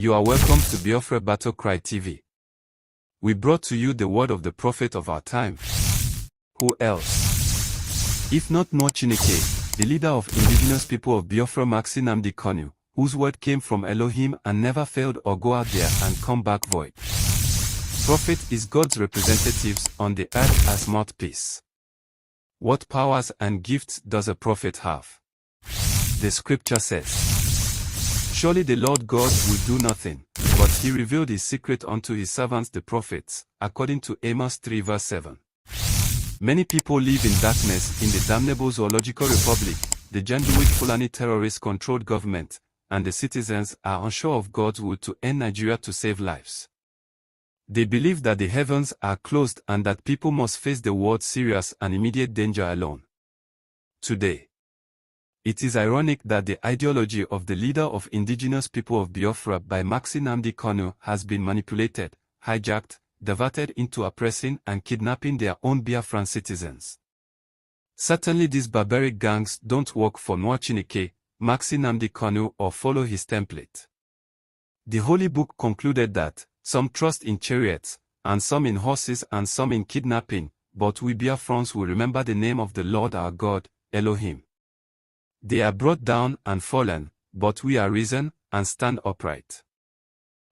You are welcome to Biafra Battle Cry TV. We brought to you the word of the prophet of our time. Who else? If not Nwa Chineke, the leader of indigenous people of Biafra, Mazi Nnamdi Kanu, whose word came from Elohim and never failed or go out there and come back void. Prophet is God's representatives on the earth as mouthpiece. What powers and gifts does a prophet have? The scripture says, "Surely the Lord God will do nothing, but he revealed his secret unto his servants the prophets," according to Amos 3 verse 7. Many people live in darkness in the damnable zoological republic, the Janjaweed Fulani terrorist-controlled government, and the citizens are unsure of God's will to end Nigeria to save lives. They believe that the heavens are closed and that people must face the world's serious and immediate danger alone. Today, it is ironic that the ideology of the leader of indigenous people of Biafra by Mazi Nnamdi Kanu has been manipulated, hijacked, diverted into oppressing and kidnapping their own Biafran citizens. Certainly these barbaric gangs don't work for Nwa Chineke, Mazi Nnamdi Kanu, or follow his template. The Holy Book concluded that some trust in chariots, and some in horses, and some in kidnapping, but we Biafrans will remember the name of the Lord our God, Elohim. They are brought down and fallen, but we are risen and stand upright.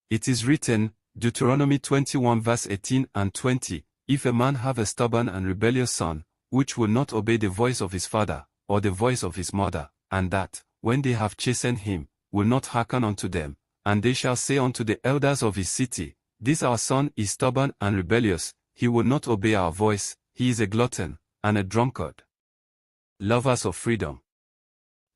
It is written, Deuteronomy 21 verse 18 and 20, "If a man have a stubborn and rebellious son, which will not obey the voice of his father, or the voice of his mother, and that, when they have chastened him, will not hearken unto them, and they shall say unto the elders of his city, This our son is stubborn and rebellious, he will not obey our voice, he is a glutton, and a drunkard." Lovers of freedom,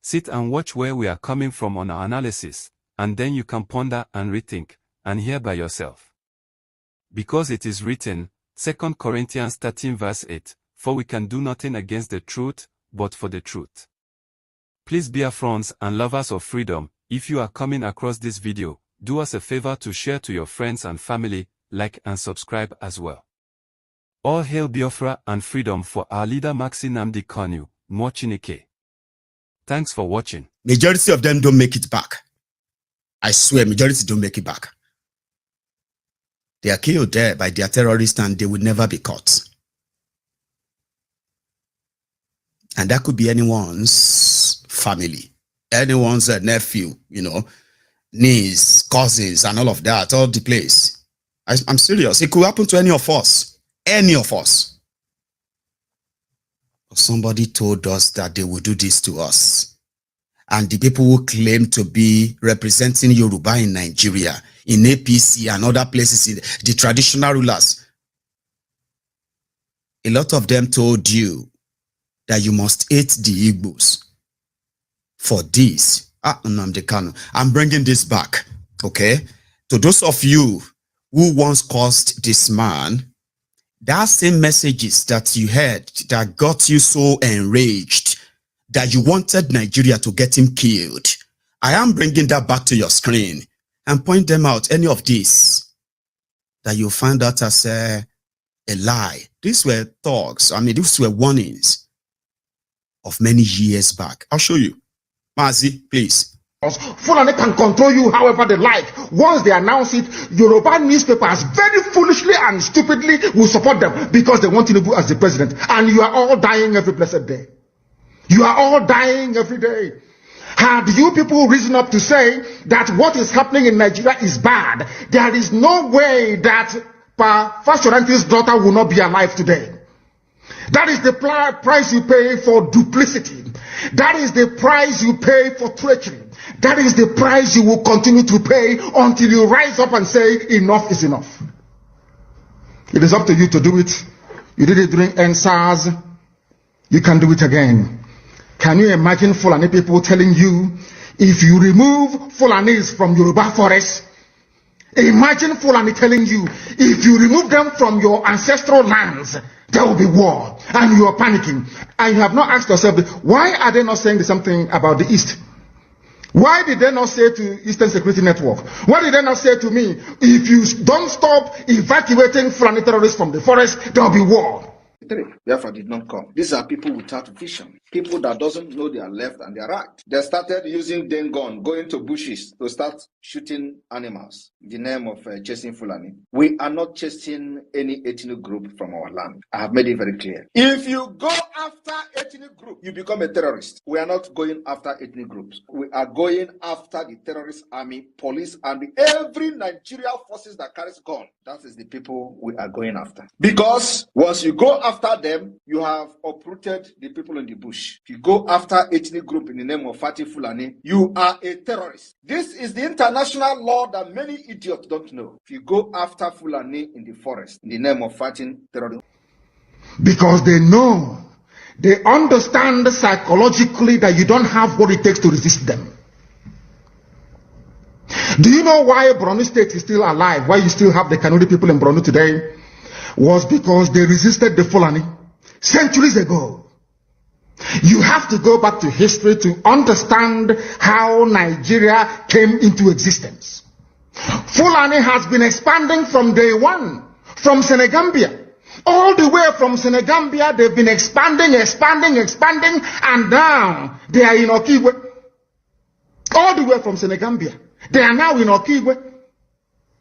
sit and watch where we are coming from on our analysis, and then you can ponder and rethink, and hear by yourself. Because it is written, 2 Corinthians 13 verse 8, "For we can do nothing against the truth, but for the truth." Please, Biafrans and lovers of freedom, if you are coming across this video, do us a favor to share to your friends and family, like and subscribe as well. All hail Biafra and freedom for our leader Mazi Nnamdi Kanu, Nwa Chineke. Thanks for watching. Majority of them don't make it back. I swear, majority don't make it back. They are killed there by their terrorists and they will never be caught. And that could be anyone's family, anyone's nephew, niece, cousins, and all of that, all the place. I'm serious. It could happen to any of us. Any of us. Somebody told us that they would do this to us. And the people who claim to be representing Yoruba in Nigeria, in APC and other places, the traditional rulers, a lot of them told you that you must hate the Igbos for this. Nnamdi Kanu, I'm bringing this back, okay? To those of you who once caused this man, that same messages that you heard that got you so enraged that you wanted Nigeria to get him killed, I am bringing that back to your screen and point them out, any of these that you find out as a lie. These were talks, these were warnings of many years back. I'll show you. Mazi, please. Fulani can control you however they like. Once they announce it, Yoruba newspapers very foolishly and stupidly will support them because they want Tinubu as the president. And you are all dying every blessed day. You are all dying every day. Had you people risen up to say that what is happening in Nigeria is bad, there is no way that Fashoranti's daughter will not be alive today. That is the price you pay for duplicity. That is the price you pay for treachery. That is the price you will continue to pay until you rise up and say, enough is enough. It is up to you to do it. You did it during NSAS. You can do it again. Can you imagine Fulani people telling you, if you remove Fulanis from Yoruba forest, imagine Fulani telling you, if you remove them from your ancestral lands, there will be war, and you are panicking. And you have not asked yourself, why are they not saying the same thing about the East? Why did they not say to Eastern Security Network? Why did they not say to me, if you don't stop evacuating Fulani terrorists from the forest, there will be war? 3. Therefore did not come. These are people without vision. People that doesn't know their left and their right. They started using den gun, going to bushes to start shooting animals in the name of chasing Fulani. We are not chasing any ethnic group from our land. I have made it very clear. If you go after ethnic group, you become a terrorist. We are not going after ethnic groups. We are going after the terrorist army, police, and every Nigerian forces that carries gun. That is the people we are going after. Because once you go after them, you have uprooted the people in the bush. If you go after ethnic group in the name of Fatih Fulani, you are a terrorist. This is the international law that many idiots don't know. If you go after Fulani in the forest in the name of fighting terrorism. Because they know, they understand psychologically that you don't have what it takes to resist them. Do you know why Borno State is still alive? Why you still have the Kanu'S people in Borno today? Was because they resisted the Fulani centuries ago. You have to go back to history to understand how Nigeria came into existence. Fulani has been expanding from day one, from Senegambia. All the way from Senegambia, they've been expanding, and now they are in Okigwe. All the way from Senegambia. They are now in Okigwe.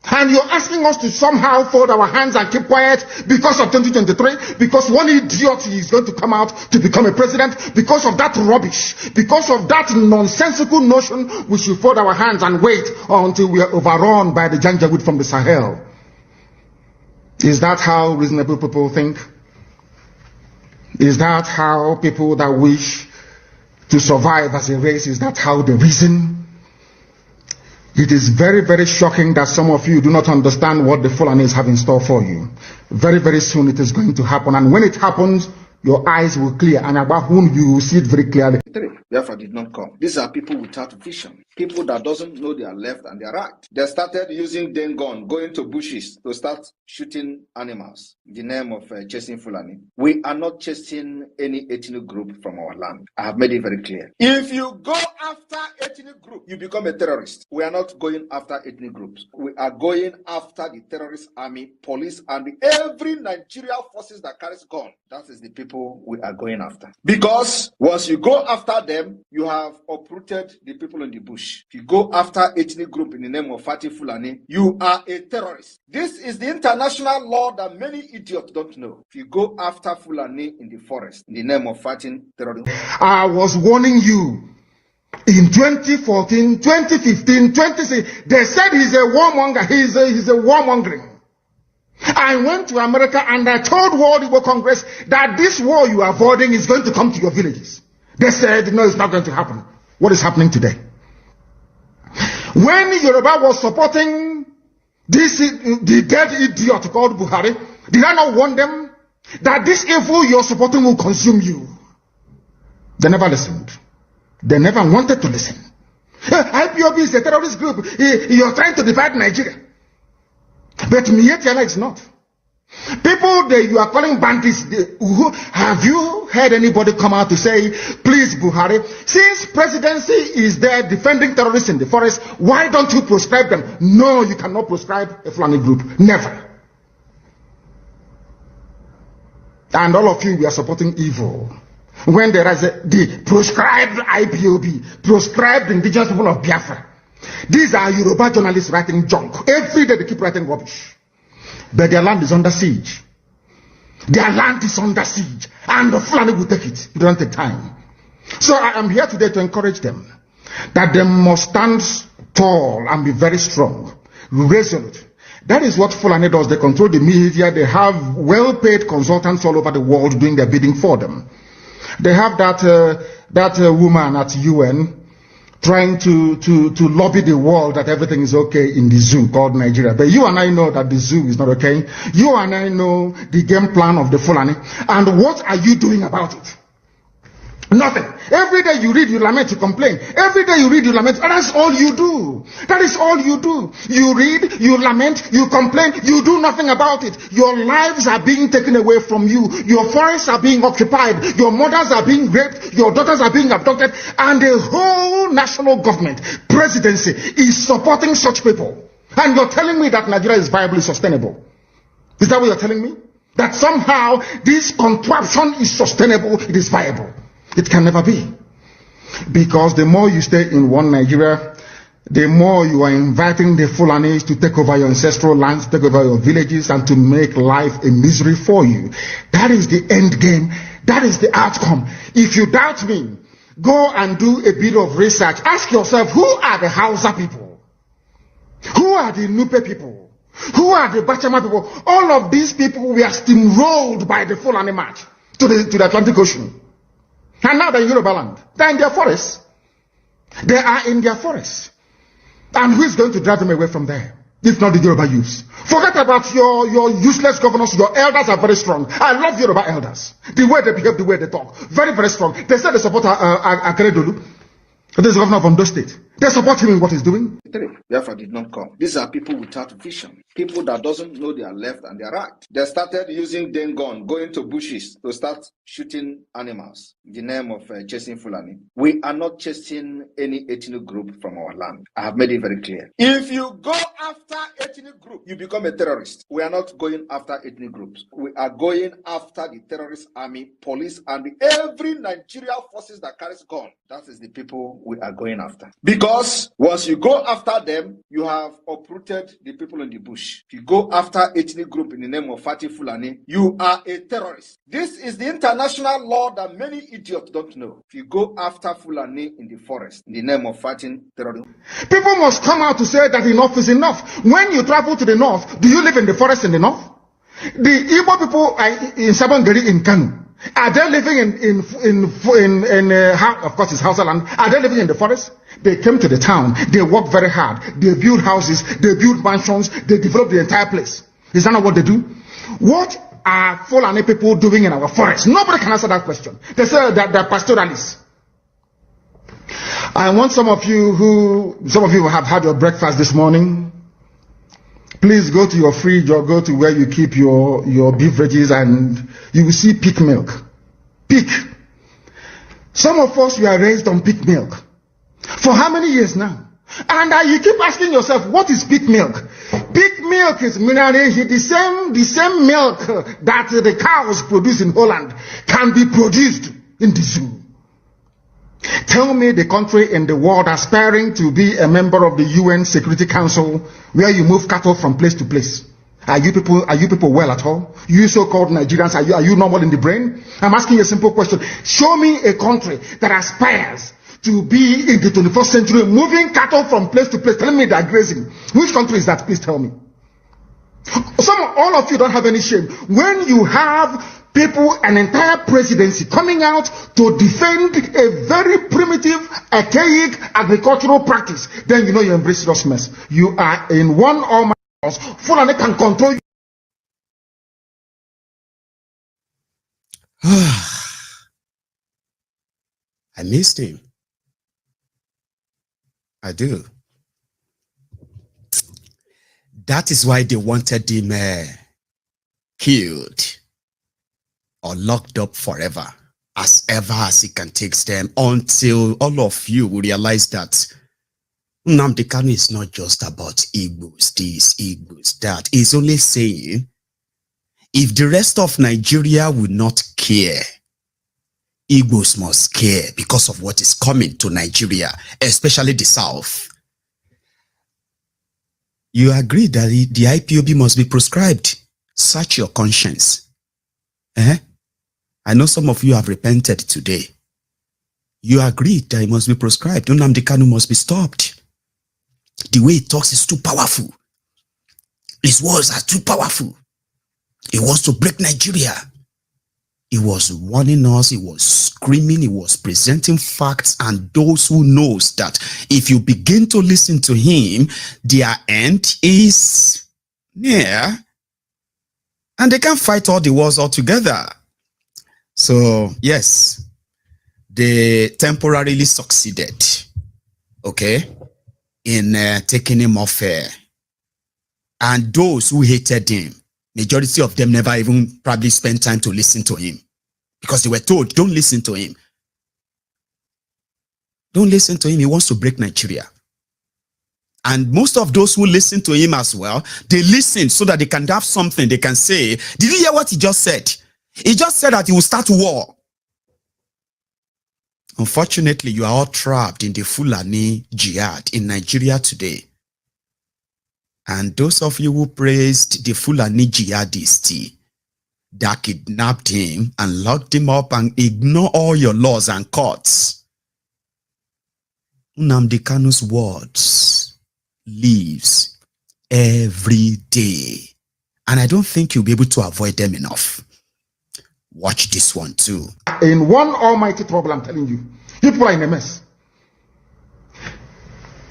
And you're asking us to somehow fold our hands and keep quiet because of 2023, because one idiot is going to come out to become a president. Because of that rubbish, because of that nonsensical notion, we should fold our hands and wait until we are overrun by the Janjaweed from the Sahel. Is that how reasonable people think? Is that how people that wish to survive as a race, is that how they reason? It is very, very shocking that some of you do not understand what the Fulanis have in store for you. Very, very soon it is going to happen. And when it happens, your eyes will clear. And about whom you will see it very clearly. 3. Therefore did not come. These are people without vision. People that doesn't know their left and their right. They started using den gun, going to bushes to start shooting animals in the name of chasing Fulani. We are not chasing any ethnic group from our land. I have made it very clear. If you go after ethnic group, you become a terrorist. We are not going after ethnic groups. We are going after the terrorist army, police, and every Nigerian forces that carries gun. That is the people we are going after. Because once you go after them, you have uprooted the people in the bush. If you go after ethnic group in the name of Fatih Fulani, you are a terrorist. This is the international law that many idiots don't know. If you go after Fulani in the forest in the name of fighting terrorism. I was warning you. In 2014, 2015, 2016, they said he's a warmonger. He's a warmongering. I went to America and I told World Igbo Congress that this war you are avoiding is going to come to your villages. They said, no, it's not going to happen. What is happening today? When Yoruba was supporting the dead idiot called Buhari, did I not warn them that this evil you're supporting will consume you? They never listened. They never wanted to listen. IPOB is a terrorist group. You're trying to divide Nigeria. But Maiyegun'S is not. People that you are calling bandits, have you heard anybody come out to say, please Buhari, since presidency is there defending terrorists in the forest, why don't you proscribe them? No, you cannot proscribe a Fulani group. Never. And all of you, we are supporting evil. When there is the proscribed IPOB, proscribed indigenous people of Biafra. These are Yoruba journalists writing junk. Every day they keep writing rubbish. But their land is under siege. Their land is under siege. And the Fulani will take it. It don't take time. So I am here today to encourage them that they must stand tall and be very strong, resolute. That is what Fulani does. They control the media. They have well-paid consultants all over the world doing their bidding for them. They have that woman at UN trying to lobby the world that everything is okay in the zoo called Nigeria. But you and I know that the zoo is not okay. You and I know the game plan of the Fulani. And what are you doing about it? Nothing. Every day you read, you lament, you complain. Every day you read, you lament. And that's all you do. That is all you do. You read, you lament, you complain. You do nothing about it. Your lives are being taken away from you. Your forests are being occupied. Your mothers are being raped. Your daughters are being abducted. And the whole national government, presidency, is supporting such people. And you're telling me that Nigeria is viably sustainable. Is that what you're telling me? that somehow this contraption is sustainable, it is viable. It can never be. Because the more you stay in one Nigeria, the more you are inviting the Fulanis to take over your ancestral lands, take over your villages, and to make life a misery for you. That is the end game. That is the outcome. If you doubt me, go and do a bit of research. Ask yourself, who are the Hausa people? Who are the Nupe people? Who are the Bachama people? All of these people were steamrolled by the Fulani march to the Atlantic Ocean. And now they're in Yoruba land. They're in their forests. They are in their forests. And who is going to drive them away from there? If not the Yoruba youths. Forget about your useless governors. Your elders are very strong. I love Yoruba elders. The way they behave, the way they talk. Very, very strong. They say they support Akeredolu. This is the governor of Ondo State. They support him in what he's doing. Therefore did not come. These are people without vision. People that doesn't know their left and their right. They started using den gun, going to bushes to start shooting animals in the name of chasing Fulani. We are not chasing any ethnic group from our land. I have made it very clear. If you go after ethnic group, you become a terrorist. We are not going after ethnic groups. We are going after the terrorist army, police, and every Nigerian forces that carries gun. That is the people we are going after. Because once you go after them, you have uprooted the people in the bush. If you go after ethnic group in the name of Fatih Fulani, you are a terrorist. This is the international law that many idiots don't know. If you go after Fulani in the forest in the name of fighting terrorism, people must come out to say that enough is enough. When you travel to the north, do you live in the forest in the north? The Igbo people are in Sabangari in Kanu. Are they living in of course it's Hausa land? Are they living in the forest? They came to the town. They work very hard. They build houses. They build mansions. They develop the entire place. Is that not what they do? What are Fulani people doing in our forest? Nobody can answer that question. They say that they're pastoralists. I want some of you who have had your breakfast this morning. Please go to your fridge or go to where you keep your beverages and you will see pig milk. Pig. Some of us were raised on pig milk. For how many years now? And you keep asking yourself, what is pig milk? Pig milk is minerally the same milk that the cows produce in Holland can be produced in the zoo. Tell me the country in the world aspiring to be a member of the UN Security Council where you move cattle from place to place. Are you people well at all? You so-called Nigerians, are you normal in the brain? I'm asking you a simple question. Show me a country that aspires to be in the 21st century moving cattle from place to place. Tell me they're grazing. Which country is that? Please tell me. All of you don't have any shame. When you have people, an entire presidency coming out to defend a very primitive, archaic agricultural practice, then you know you embrace serious mess. You are in one or my house. Fulani can control you. I missed him. I do. That is why they wanted him killed or locked up forever, as ever as he can take them, until all of you will realize that Nnamdi Kanu is not just about Igbos, this, Igbos, that. He's only saying, if the rest of Nigeria will not care, Igbos must care because of what is coming to Nigeria, especially the South. You agree that the IPOB must be proscribed. Search your conscience. I know some of you have repented today. You agree that it must be proscribed. Nnamdi Kanu must be stopped. The way he talks is too powerful. His words are too powerful. He wants to break Nigeria. He was warning us, he was screaming, he was presenting facts, and those who knows that if you begin to listen to him, their end is near, and they can fight all the wars altogether. So, yes, they temporarily succeeded, okay, in taking him off air. And those who hated him, majority of them never even probably spent time to listen to him because they were told, don't listen to him. Don't listen to him. He wants to break Nigeria. And most of those who listen to him as well, they listen so that they can have something they can say. Did you hear what he just said? He just said that he will start war. Unfortunately, you are all trapped in the Fulani jihad in Nigeria today. And those of you who praised the Fulani jihadists that kidnapped him and locked him up and ignore all your laws and courts, Nnamdi Kanu's words lives every day. And I don't think you'll be able to avoid them enough. Watch this one too. In one almighty trouble, I'm telling you. People are in a mess.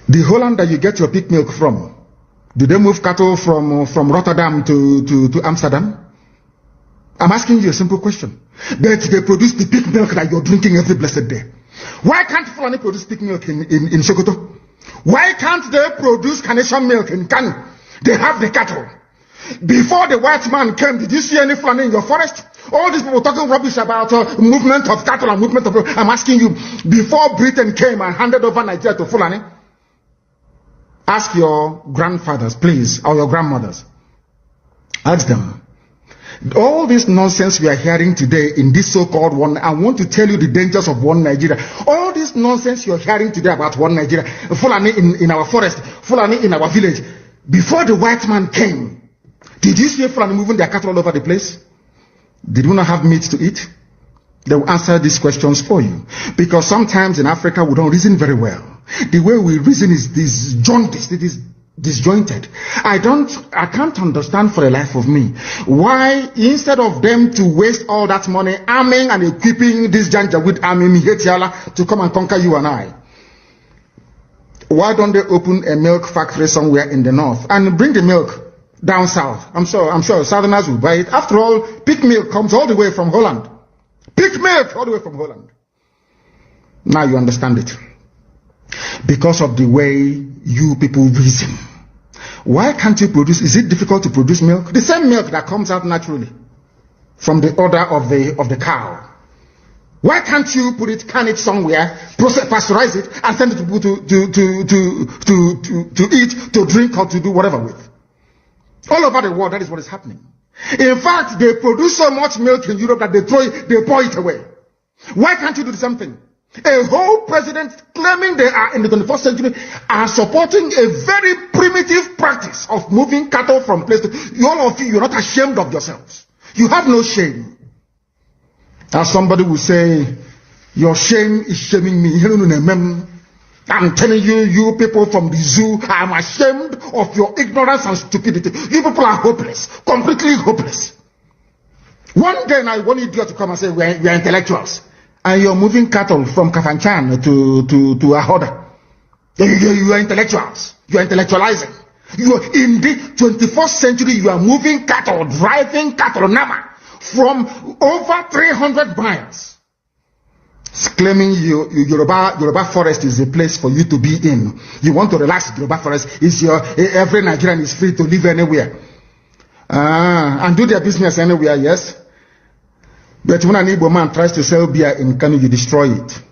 The Holland that you get your pig milk from, do they move cattle from Rotterdam to Amsterdam? I'm asking you a simple question. But they produce the pig milk that you're drinking every blessed day. Why can't Fulani produce pig milk in Sokoto? Why can't they produce carnation milk in Kanu? They have the cattle. Before the white man came, did you see any Fulani in your forest? All these people talking rubbish about movement of cattle and movement of... I'm asking you, before Britain came and handed over Nigeria to Fulani, ask your grandfathers, please, or your grandmothers. Ask them. All this nonsense we are hearing today in this so-called one, I want to tell you the dangers of one Nigeria. All this nonsense you're hearing today about one Nigeria, Fulani in our forest, Fulani in our village. Before the white man came, did you see Fulani moving their cattle all over the place? Did we not have meat to eat? They will answer these questions for you. Because sometimes in Africa we don't reason very well. The way we reason is disjointed. It is disjointed. I can't understand for the life of me why instead of them to waste all that money arming and equipping this Janjaweed army Mihetiala to come and conquer you and I, why don't they open a milk factory somewhere in the north and bring the milk down south? I'm sure Southerners will buy it. After all, pig milk comes all the way from Holland. Pig milk all the way from Holland. Now you understand it. Because of the way you people reason. Why can't you produce? Is it difficult to produce milk? The same milk that comes out naturally from the udder of the cow. Why can't you can it somewhere, pasteurize it, and send it to people to eat, to drink, or to do whatever with? All over the world, that is what is happening. In fact, they produce so much milk in Europe that they pour it away. Why can't you do the same thing? A whole president claiming they are in the 21st century are supporting a very primitive practice of moving cattle from place to... All of you, you're not ashamed of yourselves. You have no shame. As somebody will say, your shame is shaming me. I'm telling you, you people from the zoo, I'm ashamed of your ignorance and stupidity. You people are hopeless, completely hopeless. One day now, one idiot to come and say, we're intellectuals. And you're moving cattle from Kafanchan to Ahoda. You are intellectuals. You are intellectualizing. You are in the 21st century, you are moving cattle, driving cattle, Nama, from over 300 miles. Claiming Yoruba forest is a place for you to be in. You want to relax, Yoruba forest is every Nigerian is free to live anywhere. And do their business anywhere, yes. But when an Igbo man tries to sell beer in Kanu, you destroy it.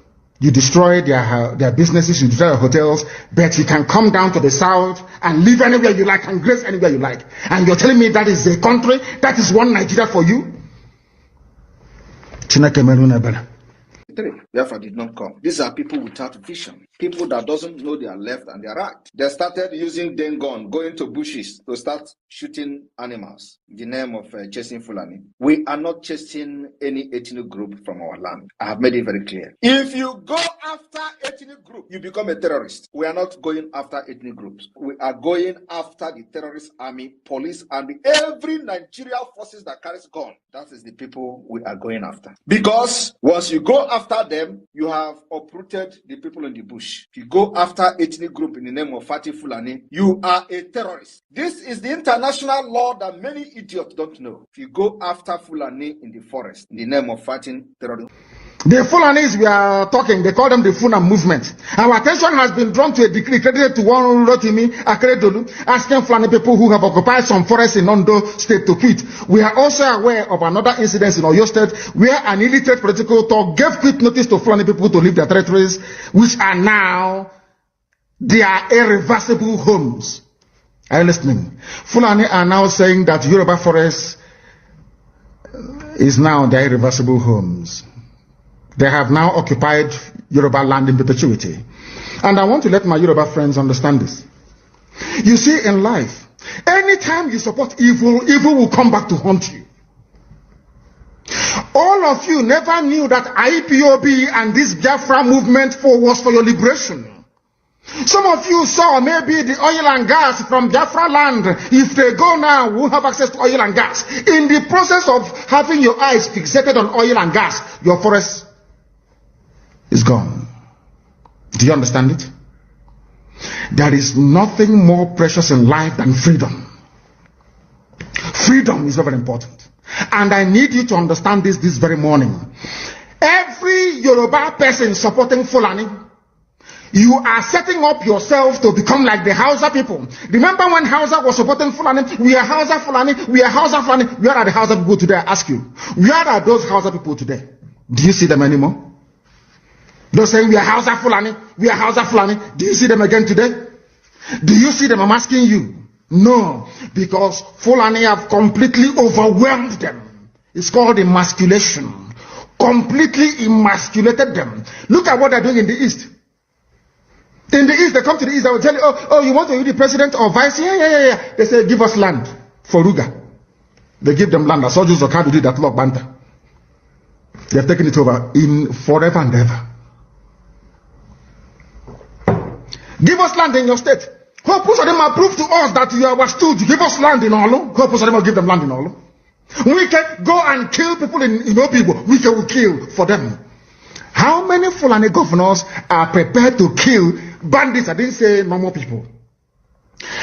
You destroy their businesses, you destroy their hotels, but you can come down to the south and live anywhere you like and grace anywhere you like. And you're telling me that is a country, that is one Nigeria for you? Biafra did not come. These are people without vision. People that doesn't know their left and their right. They started using gun, going to bushes to start shooting animals in the name of chasing Fulani. We are not chasing any ethnic group from our land. I have made it very clear. If you go after ethnic group, you become a terrorist. We are not going after ethnic groups. We are going after the terrorist army, police, and every Nigerian forces that carries gun. That is the people we are going after. Because once you go after them, you have uprooted the people in the bush. If you go after ethnic group in the name of Fatih Fulani, you are a terrorist. This is the international law that many idiots don't know. If you go after Fulani in the forest in the name of fighting terrorism. The Fulanis we are talking, they call them the Funa movement. Our attention has been drawn to a decree credited to one Rotimi Akeredolu, asking Fulani people who have occupied some forests in Ondo State to quit. We are also aware of another incident in Oyo State where an illiterate political talk gave quit notice to Fulani people to leave their territories, which are now their irreversible homes. Are you listening? Fulani are now saying that Yoruba forest is now their irreversible homes. They have now occupied Yoruba land in perpetuity. And I want to let my Yoruba friends understand this. You see, in life, anytime you support evil, evil will come back to haunt you. All of you never knew that IPOB and this Biafra movement was for your liberation. Some of you saw maybe the oil and gas from Biafra land. If they go now, we'll have access to oil and gas. In the process of having your eyes fixated on oil and gas, your forest is gone. Do you understand it? There is nothing more precious in life than freedom. Freedom is very important. And I need you to understand this very morning. Every Yoruba person supporting Fulani, you are setting up yourself to become like the Hausa people. Remember when Hausa was supporting Fulani? We are Hausa Fulani, we are Hausa Fulani. Where are the Hausa people today? I ask you. Where are those Hausa people today? Do you see them anymore? They're saying we are Hausa Fulani, we are Hausa Fulani. Do you see them again today? Do you see them? I'm asking you. No, because Fulani have completely overwhelmed them. It's called emasculation. Completely emasculated them. Look at what they're doing in the East. In the East, they come to the East, they will tell you, oh, you want to be the president or vice? Yeah. They say, give us land for Ruga. They give them land. I saw Joseph Okado do that, Lord Banta. They have taken it over in forever and ever. Give us land in your state. Hope most of them are proof to us that you are stood. Give us land in Olo. Hope most of them will give them land in Olo. We can go and kill people in Obibo. We can kill for them. How many Fulani governors are prepared to kill bandits? I didn't say normal people.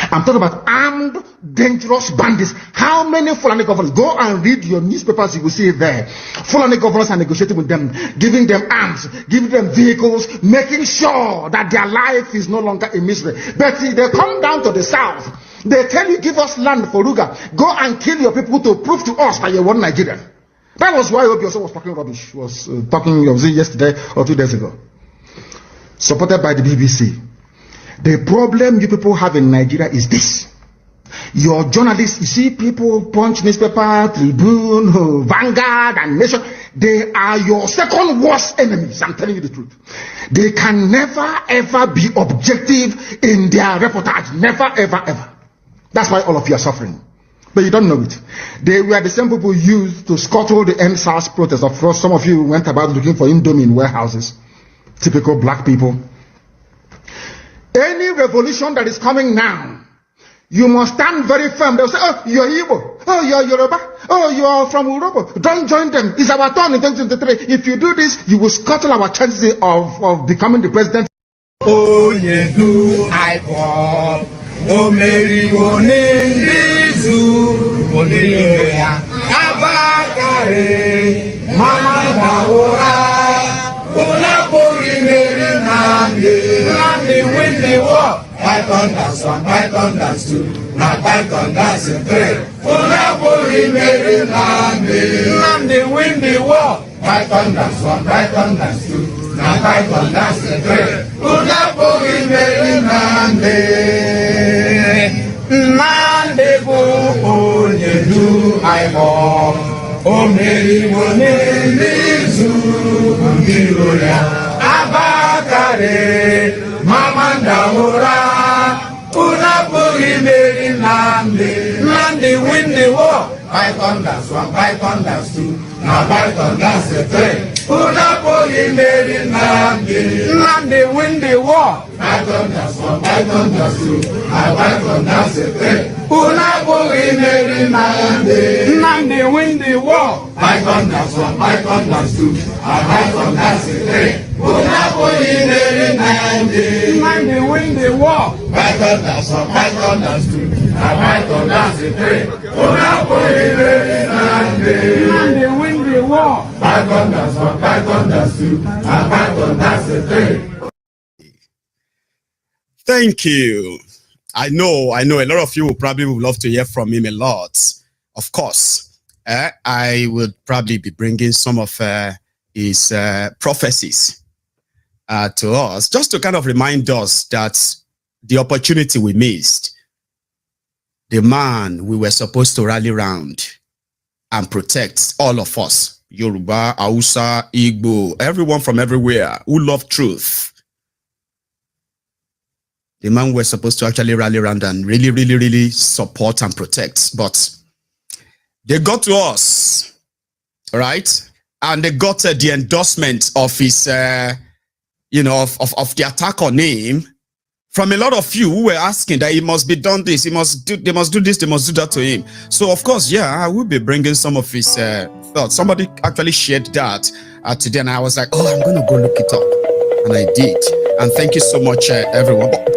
I'm talking about armed, dangerous bandits. How many Fulani governors? Go and read your newspapers, you will see it there. Fulani governors are negotiating with them, giving them arms, giving them vehicles, making sure that their life is no longer a misery. But if they come down to the south, they tell you, give us land for Ruga. Go and kill your people to prove to us that you're one Nigerian. That was why Obi was talking rubbish. Was talking yesterday or 2 days ago. Supported by the BBC. The problem you people have in Nigeria is this. Your journalists, you see people, Punch newspaper, Tribune, Vanguard, and Nation, they are your second worst enemies. I'm telling you the truth. They can never ever be objective in their reportage. Never ever ever. That's why all of you are suffering. But you don't know it. They were the same people used to scuttle the NSAS protest. Of course, some of you went about looking for Indomie in warehouses. Typical black people. Any revolution that is coming now, you must stand very firm. They'll say, oh, you're Igbo. Oh, you're Yoruba. Oh, you are from Urobo. Don't join them. It's our turn in 2023. If you do this, you will scuttle our chances of becoming the president. Oh, you do I fall. Oh, Mary, Abakare, Mama Daora, Unapuri Mary Nnamdi win the war. Python dance 1, Python dance 2, now Python dance 3. Unapuri Mary Nnamdi win the war. Python dance 1, Python dance 2, now Python dance 3. Unapuri Mary Nnamdi. Nandebo onyedu aibo omeri wonelizu ndiroya abakare mamandahora unapuri meri Nnamdi win the war. Python dance 1, Python dance 2, now Python dance 3. Unapuri meri Nnamdi win the war. Python dance 1, Python dance 2, now Python dance 3. Unapuri meri Nnamdi win the war. Python dance 1, Python dance 2, now Python dance 3. Unapuri meri Nnamdi win the war. Python dance 1, Python dance 2, now Python dance 3. Unapuri meri Nnamdi win the war. Python dance 1, Python dance 2, now Python dance 3. Thank you. I know a lot of you will probably would love to hear from him a lot. Of course, I would probably be bringing some of his prophecies to us, just to kind of remind us that the opportunity we missed. The man we were supposed to rally round and protect all of us, Yoruba, Hausa, Igbo, everyone from everywhere who love truth. The man we're supposed to actually rally around and really support and protect. But they got to us, right? And they got the endorsement of his, of the attack on him from a lot of you who were asking that he must be done this, they must do this, they must do that to him. So of course, yeah, I will be bringing some of his thoughts. Somebody actually shared that today, and I was like, oh, I'm gonna go look it up, and I did. And thank you so much, everyone. But